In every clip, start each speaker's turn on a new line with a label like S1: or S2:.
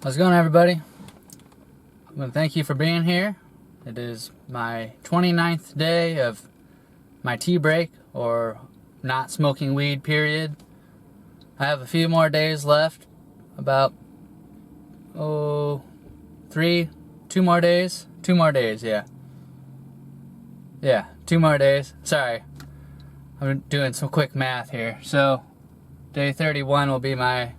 S1: How's it going, everybody? I want to thank you for being here. It is my 29th day of my tea break, or not smoking weed period. I have a few more days left. About, two more days? 2 more days, yeah. Yeah, 2 more days. Sorry. I'm doing some quick math here. So, day 31 will be my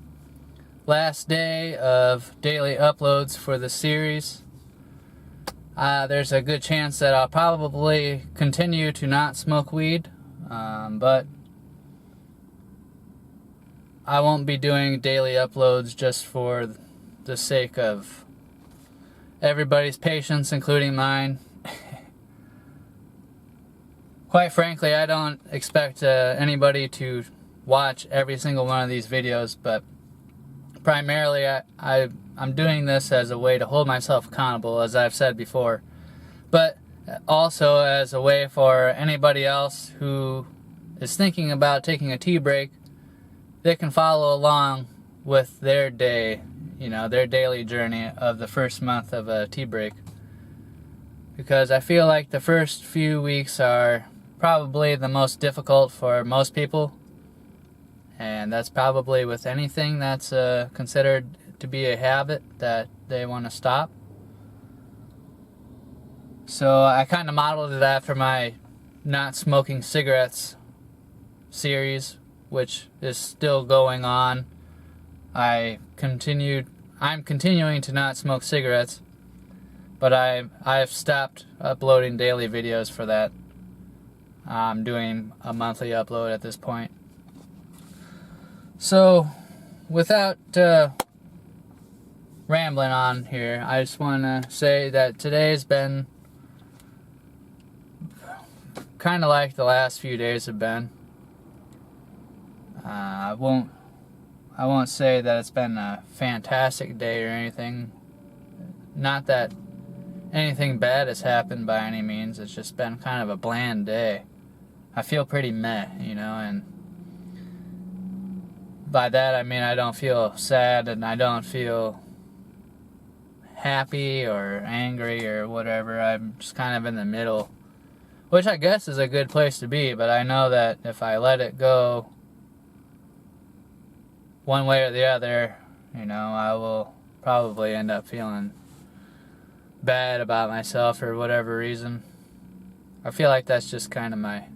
S1: last day of daily uploads for the series. There's a good chance that I'll probably continue to not smoke weed, but I won't be doing daily uploads just for the sake of everybody's patience, including mine. Quite frankly, I don't expect anybody to watch every single one of these videos, but primarily I'm doing this as a way to hold myself accountable, as I've said before, but also as a way for anybody else who is thinking about taking a tea break. They can follow along with their day, their daily journey of the first month of a tea break. Because I feel like the first few weeks are probably the most difficult for most people. And that's probably with anything that's considered to be a habit that they want to stop. So I kind of modeled it after my not smoking cigarettes series, which is still going on. I'm continuing to not smoke cigarettes, but I've stopped uploading daily videos for that. I'm doing a monthly upload at this point. So, without rambling on here, I just want to say that today's been kind of like the last few days have been. I won't say that it's been a fantastic day or anything. Not that anything bad has happened by any means. It's just been kind of a bland day. I feel pretty meh, and by that I mean I don't feel sad and I don't feel happy or angry or whatever. I'm just kind of in the middle, which I guess is a good place to be, but I know that if I let it go one way or the other, I will probably end up feeling bad about myself for whatever reason. I feel like that's just kind of my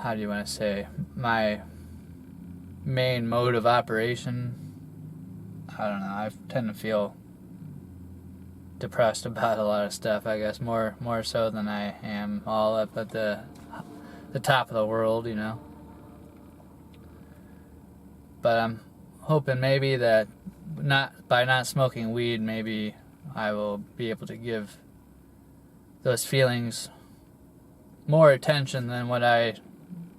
S1: how do you want to say, my main mode of operation. I don't know, I tend to feel depressed about a lot of stuff, I guess, more so than I am all up at the top of the world, But I'm hoping maybe that by not smoking weed, maybe I will be able to give those feelings more attention than what I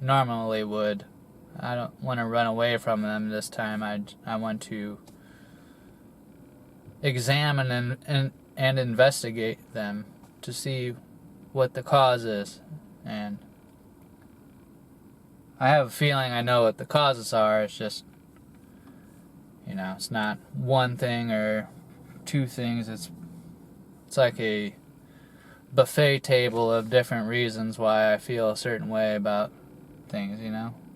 S1: normally would. I don't want to run away from them this time. I want to examine and investigate them to see what the cause is. And I have a feeling I know what the causes are. It's just, it's not one thing or two things. It's like a buffet table of different reasons why I feel a certain way about things,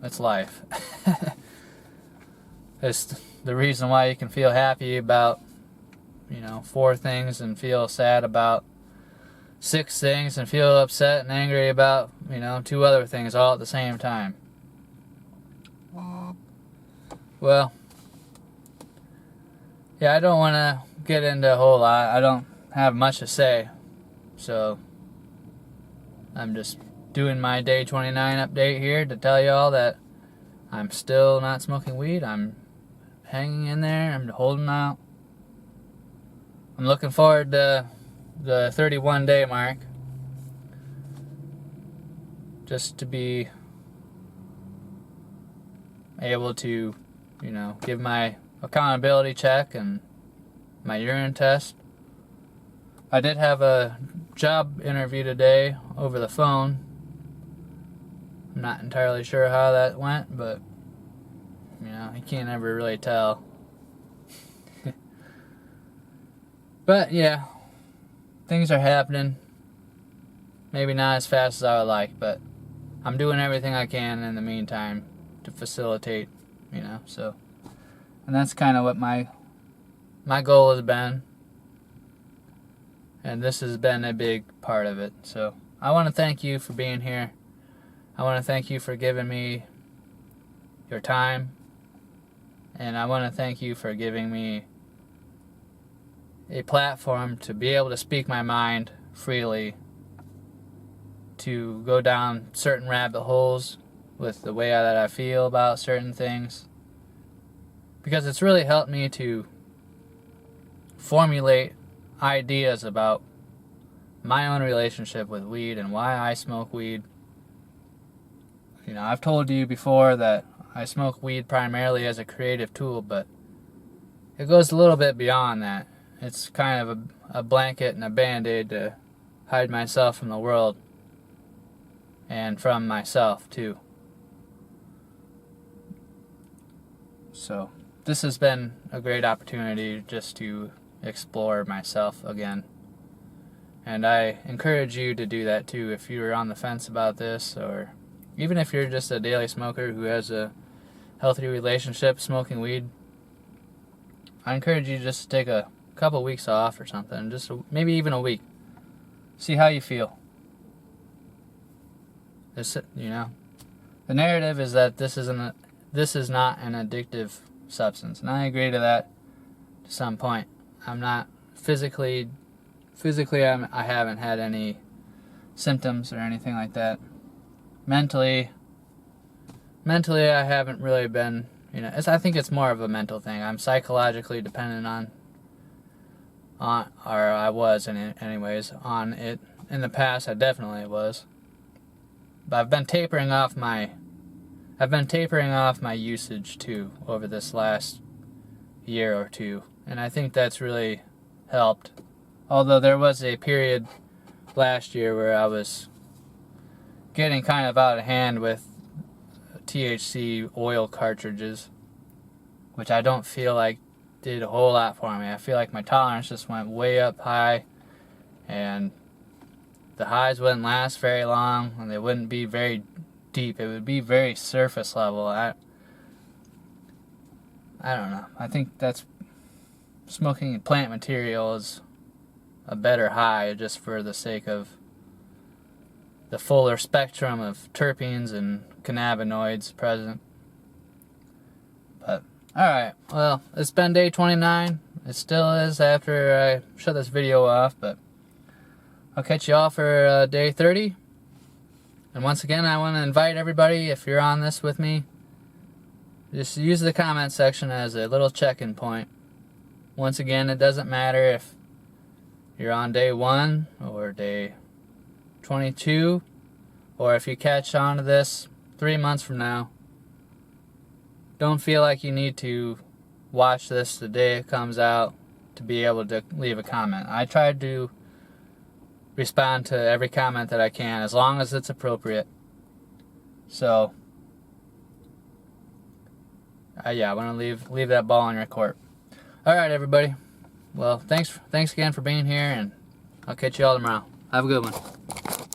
S1: It's life. It's the reason why you can feel happy about, 4 things and feel sad about 6 things and feel upset and angry about, 2 other things all at the same time. Well, yeah, I don't want to get into a whole lot. I don't have much to say. So, I'm just doing my day 29 update here to tell y'all that I'm still not smoking weed. I'm hanging in there. I'm holding out. I'm looking forward to the 31 day mark. Just to be able to, give my accountability check and my urine test. I did have a job interview today over the phone. I'm not entirely sure how that went, but You know, you can't ever really tell. But yeah, things are happening. Maybe not as fast as I would like, but I'm doing everything I can in the meantime to facilitate, you know, so. And that's kind of what my goal has been. And this has been a big part of it. So I want to thank you for being here. I want to thank you for giving me your time. And I want to thank you for giving me a platform to be able to speak my mind freely, to go down certain rabbit holes with the way that I feel about certain things, because it's really helped me to formulate ideas about my own relationship with weed and why I smoke weed. You know, I've told you before that I smoke weed primarily as a creative tool, but it goes a little bit beyond that. It's kind of a blanket and a band-aid to hide myself from the world and from myself too. So this has been a great opportunity just to explore myself again. And I encourage you to do that too if you're on the fence about this, or even if you're just a daily smoker who has a healthy relationship smoking weed. I encourage you just to take a couple weeks off or something, just maybe even a week. See how you feel. You know, the narrative is that this is not an addictive substance, and I agree to that to some point. I'm not physically I haven't had any symptoms or anything like that. Mentally I haven't really been, you know, I think it's more of a mental thing. I'm psychologically dependent on or I was anyways on it. In the past I definitely was. But I've been tapering off my usage too over this last year or two, and I think that's really helped. Although there was a period last year where I was getting kind of out of hand with THC oil cartridges, which I don't feel like did a whole lot for me. I feel like my tolerance just went way up high, and the highs wouldn't last very long, and they wouldn't be very deep. It would be very surface level. I don't know. I think that's smoking plant material is a better high just for the sake of the fuller spectrum of terpenes and cannabinoids present. But alright, well, it's been day 29. It still is after I shut this video off, but I'll catch you all for day 30. And once again, I want to invite everybody, if you're on this with me, just use the comment section as a little check-in point. Once again, it doesn't matter if you're on day 1 or day 22, or if you catch on to this 3 months from now. Don't feel like you need to watch this the day it comes out to be able to leave a comment. I tried to respond to every comment that I can, as long as it's appropriate. So yeah, I want to leave that ball in your court. Alright, everybody. Well, thanks again for being here, and I'll catch you all tomorrow. Have a good one.